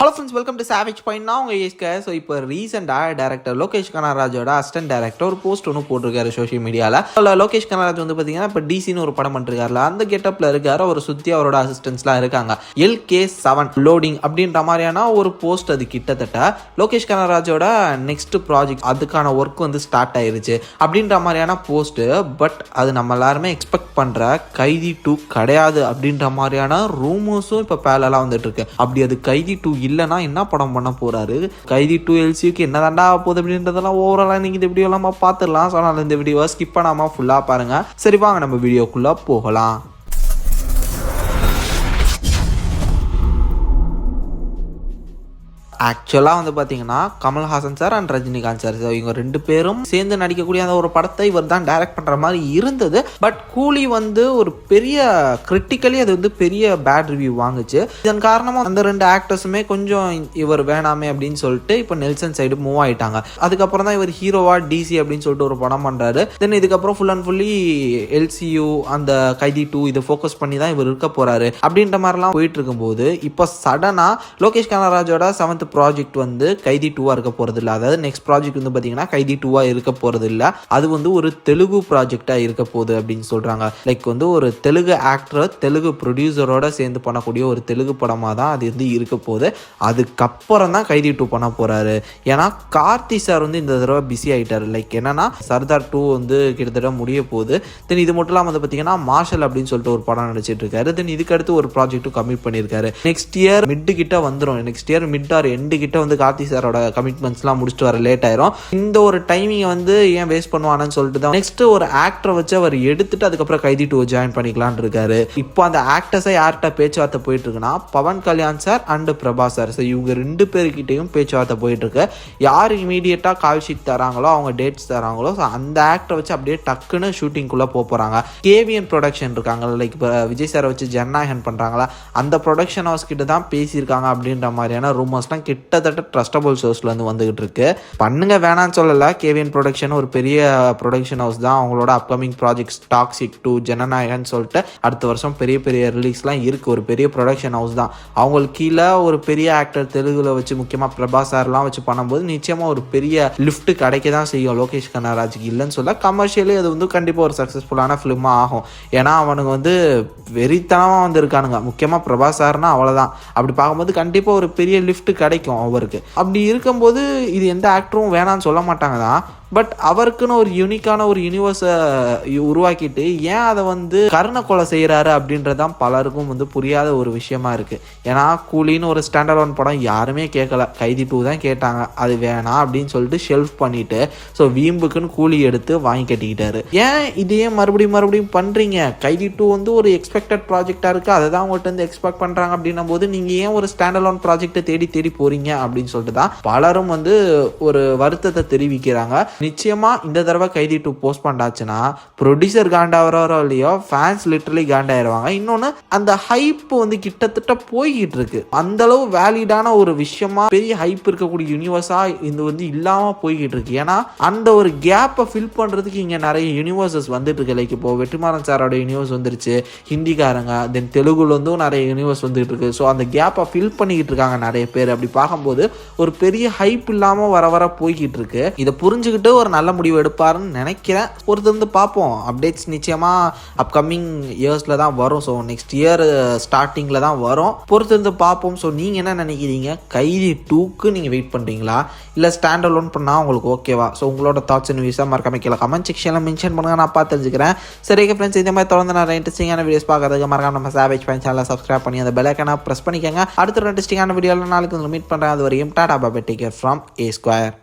Hello friends, welcome to savage point. நான் உங்கள் ஏஸ்க. So இப்போ ரீசெண்டாக டேரக்டர் லோகேஷ் கனகராஜோட அசிஸ்டன்ட் டேரக்டர் ஒரு போஸ்ட் ஒன்று போட்டிருக்காரு சோஷியல் மீடியாவில். லோகேஷ் கனகராஜ் வந்து பார்த்தீங்கன்னா இப்போ டிசின்னு ஒரு படம் பண்ணிருக்காருல, அந்த கெட்டப்பில் இருக்காரு. அவரை சுற்றி அவரோட அசிஸ்டன்ஸ்லாம் இருக்காங்க. LK7 லோடிங் அப்படின்ற மாதிரியான ஒரு போஸ்ட். அது கிட்டத்தட்ட லோகேஷ் கனகராஜோட நெக்ஸ்ட் ப்ராஜெக்ட் அதுக்கான ஒர்க் வந்து ஸ்டார்ட் ஆயிருச்சு அப்படின்ற மாதிரியான போஸ்ட்டு. பட் அது நம்ம எல்லாருமே எக்ஸ்பெக்ட் பண்ணுற கைதி 2 கிடையாது அப்படின்ற மாதிரியான ரூமர்ஸும் இப்போ பேலெல்லாம் வந்துட்டு இருக்கு. அப்படி அது கைதி 2 இல்லைனா என்ன படம் பண்ண போறாரு, கைதி 2 LCUக்கு என்ன தாண்டா போகுது அப்படின்றதெல்லாம் ஓவராலாக நீங்கள் இந்த வீடியோ நம்ம பார்த்துடலாம். ஸோ அதனால் இந்த வீடியோவை ஸ்கிப் பண்ணாமல் ஃபுல்லாக பாருங்க. சரி வாங்க நம்ம வீடியோக்குள்ளே போகலாம். ஆக்சுவலாக வந்து பார்த்தீங்கன்னா Kamal Haasan sir and Rajinikanth sir இவங்க ரெண்டு பேரும் சேர்ந்து நடிக்கக்கூடிய அந்த ஒரு படத்தை இவர் தான் டைரக்ட் பண்ணுற மாதிரி இருந்தது. பட் கூலி வந்து ஒரு பெரிய கிரிட்டிக்கலி அது வந்து பெரிய பேட் ரிவ்யூ வாங்குச்சு. இதன் காரணமாக அந்த ரெண்டு ஆக்டர்ஸுமே கொஞ்சம் இவர் வேணாமே அப்படின்னு சொல்லிட்டு இப்போ நெல்சன் சைடு மூவ் ஆகிட்டாங்க. அதுக்கப்புறம் தான் இவர் ஹீரோவா டிசி அப்படின்னு சொல்லிட்டு ஒரு படம் பண்ணுறாரு. தென் இதுக்கப்புறம் ஃபுல் அண்ட் ஃபுல்லி LCU அந்த கைதி 2 இதை ஃபோக்கஸ் பண்ணி தான் இவர் இருக்க போகிறாரு அப்படின்ற மாதிரிலாம் போயிட்டு இருக்கும்போது இப்போ சடனாக லோகேஷ் கனகராஜோட 7th ப்ராஜெக்ட் வந்து கைதி 2 இருக்க போறது இல்லை. அதாவது நெக்ஸ்ட் ப்ராஜெக்ட் வந்து பார்த்தீங்கன்னா கைதி 2 இருக்க போறது இல்லை. அது வந்து ஒரு தெலுங்கு ப்ராஜெக்டாக இருக்க போகுது அப்படின்னு சொல்றாங்க. லைக் வந்து ஒரு தெலுங்கு ஆக்டர் தெலுங்கு ப்ரொடியூசரோட சேர்ந்து பண்ணக்கூடிய ஒரு தெலுங்கு படமாக தான் அது வந்து இருக்க போகுது. அதுக்கப்புறம் தான் கைதி 2 பண்ண போறாரு. ஏன்னா கார்த்தி சார் வந்து இந்த தடவை பிஸி ஆகிட்டார். லைக் என்னன்னா சர்தார் 2 வந்து கிட்டத்தட்ட முடிய போகுது. தென் இது மட்டும் இல்லாமல் வந்து பார்த்தீங்கன்னா மார்ஷல் அப்படின்னு சொல்லிட்டு ஒரு படம் நடிச்சிட்டு இருக்காரு. தென் இதுக்கு அடுத்து ஒரு ப்ராஜெக்டும் கமிட் பண்ணியிருக்காரு. நெக்ஸ்ட் இயர் மிட் கிட்ட வந்துடும். Next year mid R end கிட்ட வந்து கார்த்தி சாரோட கமிட்மெண்ட்ஸ்லாம் முடிச்சுட்டு வர லேட் ஆயிரும். இந்த ஒரு டைமிங்கை வந்து ஏன் வேஸ்ட் பண்ணுவானு சொல்லிட்டு தான் நெக்ஸ்ட் ஒரு ஆக்டரை வச்சு அவர் எடுத்துட்டு அதுக்கப்புறம் கைதி 2 ஜாயின் பண்ணிக்கலான் இருக்காரு. இப்போ அந்த ஆக்டர்ஸை யார்கிட்ட பேச்சுவார்த்தை போயிட்டு இருக்குன்னா Pawan Kalyan sir and Prabhas sir. So இவங்க ரெண்டு பேர்கிட்டையும் பேச்சுவார்த்தை போயிட்டு இருக்கு. யார் இமீடியட்டா கால் ஷீட் தராங்களோ அவங்க டேட்ஸ் தராங்களோ அந்த ஆக்டரை வச்சு அப்படியே டக்குன்னு ஷூட்டிங்குள்ள போறாங்க. KVN ப்ரொடக்ஷன் இருக்காங்க. லைக் இப்போ விஜய் சாரை வச்சு ஜனநாயகன் பண்றாங்களா, அந்த ப்ரொடக்ஷன் ஹவுஸ் கிட்ட தான் பேசியிருக்காங்க அப்படின்ற மாதிரியான ரூமர்ஸ்லாம் கிட்டத்தட்ட ட்ரஸ்டபிள் சோர்ஸ்ல இருந்து வந்துகிட்டு இருக்கு. பண்ணுங்க வேணான்னு சொல்லல. KVN ப்ரொடக்ஷன் ஒரு பெரிய ப்ரொடக்ஷன் ஹவுஸ் தான். அவங்களோட அப்கமிங் ப்ராஜெக்ட்ஸ் டாக்ஸிக் 2 ஜனநாயகன் சொல்லிட்டு அடுத்த வருஷம் பெரிய பெரிய ரிலீஸ்லாம் இருக்கு. ஒரு பெரிய ப்ரொடக்ஷன் ஹவுஸ் தான். அவங்களுக்கு கீழே ஒரு பெரிய ஆக்டர் தெலுங்குல வச்சு முக்கியமா பிரபாஸ் சார்லாம் வச்சு பண்ணும்போது நிச்சயமா ஒரு பெரிய லிஃப்ட் கிடைக்க தான் செய்யும். லோகேஷ் கனகராஜுக்கு இல்லைன்னு சொல்ல, கமர்ஷியலி அது வந்து கண்டிப்பா ஒரு சக்சஸ்ஃபுல்லான ஃபிலிமா ஆகும். ஏன்னா அவனுக்கு வந்து வெறித்தனமா வந்து இருக்கானுங்க. முக்கியமா பிரபாஸ் சார்னா அவ்வளவுதான். அப்படி பார்க்கும்போது கண்டிப்பா ஒரு பெரிய லிஃப்ட் கிடைக்கும் அவருக்கு. அப்படி இருக்கும்போது இது எந்த ஆக்டரும் வேணான்னு சொல்ல மாட்டாங்க தான். பட் அவருக்குன்னு ஒரு யூனிக்கான ஒரு யூனிவர்ஸை உருவாக்கிட்டு ஏன் அதை வந்து கருணை கொலை செய்கிறாரு அப்படின்றதான் பலருக்கும் வந்து புரியாத ஒரு விஷயமா இருக்கு. ஏன்னா கூலின்னு ஒரு ஸ்டாண்டர்ட் படம் யாருமே கேட்கல, கைதி 2 தான் கேட்டாங்க. அது வேணாம் அப்படின்னு சொல்லிட்டு ஷெல்ஃப் பண்ணிட்டு ஸோ வீம்புக்குன்னு கூலி எடுத்து வாங்கி கட்டிக்கிட்டாரு. ஏன் இதையே மறுபடியும் பண்ணுறீங்க? கைதி 2 வந்து ஒரு எக்ஸ்பெக்டட் ப்ராஜெக்டாக இருக்கு, அதை தான் உங்கள்கிட்ட வந்து எக்ஸ்பெக்ட் பண்ணுறாங்க. அப்படின்னும் போது நீங்கள் ஏன் ஒரு ஸ்டாண்டர்ட் ப்ராஜெக்டை தேடி போறீங்க அப்படின்னு சொல்லிட்டு தான் பலரும் வந்து ஒரு வருத்தத்தை தெரிவிக்கிறாங்க. நிச்சயமா இந்த தடவை கைதி 2 போஸ்ட் பண்ணாச்சுன்னா ப்ரொடியூசர் காண்டாவரோ இல்லையோ ஃபேன்ஸ் லிட்டரலி காண்டாயிருவாங்க. இன்னொன்று அந்த ஹைப் வந்து கிட்டத்தட்ட போய்கிட்டு இருக்கு. அந்த அளவு வேலிடான ஒரு விஷயமா பெரிய ஹைப் இருக்கக்கூடிய யூனிவர்ஸா இது வந்து இல்லாம போய்கிட்டு இருக்கு. ஏன்னா அந்த ஒரு கேப்பை ஃபில் பண்றதுக்கு இங்க நிறைய யூனிவர்சஸ் வந்துட்டு இருக்கு. லைக் இப்போ வெற்றிமாறன் சாரோட யூனிவர்ஸ் வந்துருச்சு, ஹிந்திக்காரங்க, தென் தெலுங்குல இருந்தும் நிறைய யூனிவர்ஸ் வந்துட்டு இருக்கு. ஸோ அந்த கேப்பை ஃபில் பண்ணிக்கிட்டு இருக்காங்க நிறைய பேர். அப்படி பார்க்கும்போது ஒரு பெரிய ஹைப் இல்லாம வர போய்கிட்டு இருக்கு. இதை புரிஞ்சுக்கிட்டு ஒரு நல்ல முடிவு எடுப்பாருன்னு நினைக்கிறேன். பொறுத்திருந்து பார்ப்போம். அப்டேட்ஸ் நிச்சயமா அப்கமிங் இயர்ஸ்ல தான் வரும். ஸோ நெக்ஸ்ட் இயர் ஸ்டார்டிங்ல தான் வரும். பொறுத்திருந்து பார்ப்போம். ஸோ நீங்க என்ன நினைக்கிறீங்க? கைதி 2க்கு நீங்க வெயிட் பண்றீங்களா, இல்ல ஸ்டாண்ட் அலோன் பண்ணா உங்களுக்கு ஓகேவா? ஸோ உங்களோட தாட்ஸ் அண்ட் வியூஸை மறக்காம கீழே கமெண்ட் செக்ஷன்ல மென்ஷன் பண்ணுங்க, நான் பார்த்து தெரிஞ்சுக்கிறேன். சரி ஃப்ரெண்ட்ஸ், இந்த மாதிரி தொடர்ந்து நிறைய இன்ட்ரெஸ்டிங்கான வீடியோஸ் பார்க்கறதுக்கு மறக்காம நம்ம சாவேஜ் பாயிண்ட் சேனலை சப்ஸ்கிரைப் பண்ணி அந்த பெல் ஐகானை பிரஸ் பண்ணிக்கங்க. அடுத்த இன்ட்ரெஸ்டிங்கான வீடியோவில் நாளைக்கு மீட் பண்றேன். அது வரையும் tata bye, take care from A Square.